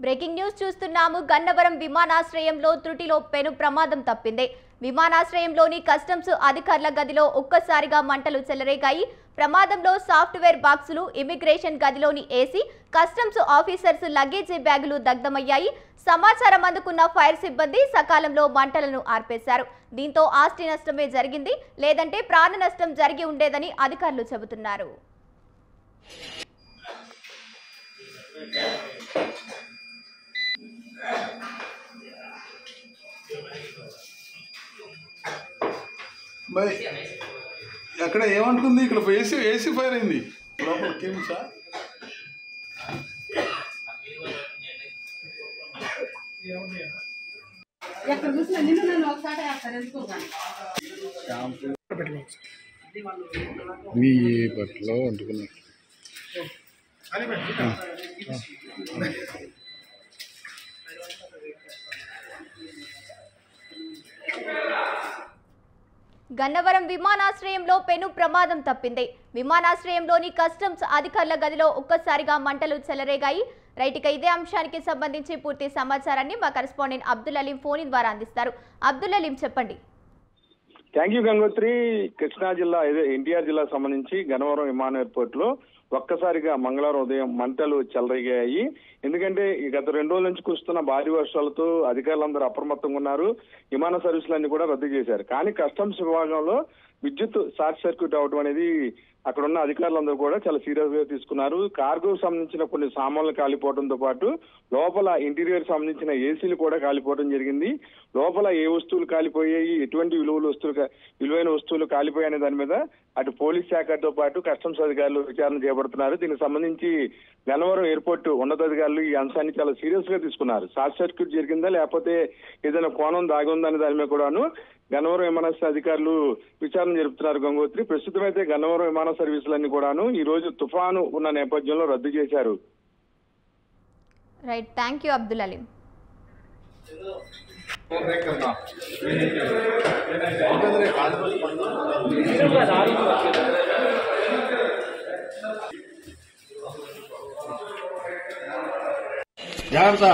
Breaking news చూస్తున్నాము. గన్నవరం విమానాశ్రయంలో త్రుటిలో పెను ప్రమాదం తప్పింది. విమానాశ్రయంలోని కస్టమ్స్ అధికారుల గదిలో ఒక్కసారిగా మంటలు చెలరేగాయి. ప్రమాదంలో సాఫ్ట్వేర్ బాక్సులు, ఇమిగ్రేషన్ గదిలోని ఏసీ, కస్టమ్స్ ఆఫీసర్స్ లగేజీ బ్యాగులు దగ్ధమయ్యాయి. సమాచారం అందుకున్న ఫైర్ సిబ్బంది సకాలంలో మంటలను ఆర్పేశారు. దీంతో ఆస్తి నష్టమే జరిగింది, లేదంటే ప్రాణ నష్టం జరిగి ఉండేదని అధికారులు చెబుతున్నారు. అక్కడ ఏమంటుంది, ఇక్కడ ఏసీ ఫైర్ అయింది లోపల సార్. మీ బట్టలో వండుకున్నా గన్నవరం విమానాశ్రయంలో పెను ప్రమాదం తప్పింది. విమానాశ్రయంలోని కస్టమ్స్ అధికారుల గదిలో ఒక్కసారిగా మంటలు చెలరేగాయి. రైట్, ఇక ఇదే అంశానికి సంబంధించి పూర్తి సమాచారాన్ని మా కరెస్పాండెంట్ అబ్దుల్ అలీం ఫోన్ ద్వారా అందిస్తారు. అబ్దుల్ అలీం, చెప్పండి. Thank you Gangotri. కృష్ణా జిల్లా ఎన్టీఆర్ జిల్లాకు సంబంధించి గన్నవరం విమాన ఎయిర్పోర్ట్ లో ఒక్కసారిగా మంగళవారం ఉదయం మంటలు చెలరేగాయి. ఎందుకంటే గత 2 రోజుల నుంచి కురుస్తున్న భారీ వర్షాలతో అధికారులందరూ అప్రమత్తంగా ఉన్నారు. విమాన సర్వీసులన్నీ కూడా రద్దు చేశారు. కానీ కస్టమ్స్ విభాగంలో విద్యుత్ షార్ట్ సర్క్యూట్ అవడం అనేది అక్కడ ఉన్న అధికారులందరూ కూడా చాలా సీరియస్ గా తీసుకున్నారు. కార్గోకు సంబంధించిన కొన్ని సామాన్లు కాలిపోవడంతో పాటు లోపల ఇంటీరియర్ సంబంధించిన ఏసీలు కూడా కాలిపోవడం జరిగింది. లోపల ఏ వస్తువులు కాలిపోయాయి, ఎటువంటి విలువైన వస్తువులు కాలిపోయాయనే దాని మీద అటు పోలీస్ శాఖతో పాటు కస్టమ్స్ అధికారులు విచారణ చేపడుతున్నారు. దీనికి సంబంధించి గన్నవరం ఎయిర్పోర్ట్ ఉన్నతాధికారులు ఈ అంశాన్ని చాలా సీరియస్ గా తీసుకున్నారు. షార్ట్ సర్క్యూట్ జరిగిందా లేకపోతే ఏదైనా కోణం దాగి ఉందనే దాని మీద కూడాను గన్నవరం విమానాశ్రయ అధికారులు విచారణ జరుపుతున్నారు. గంగోత్రి, ప్రస్తుతం అయితే గన్నవరం విమాన సర్వీసులన్నీ కూడాను ఈ రోజు తుఫాను ఉన్న నేపథ్యంలో రద్దు చేశారు. Right, thank you Abdul Aleem. జాగ్రత్త.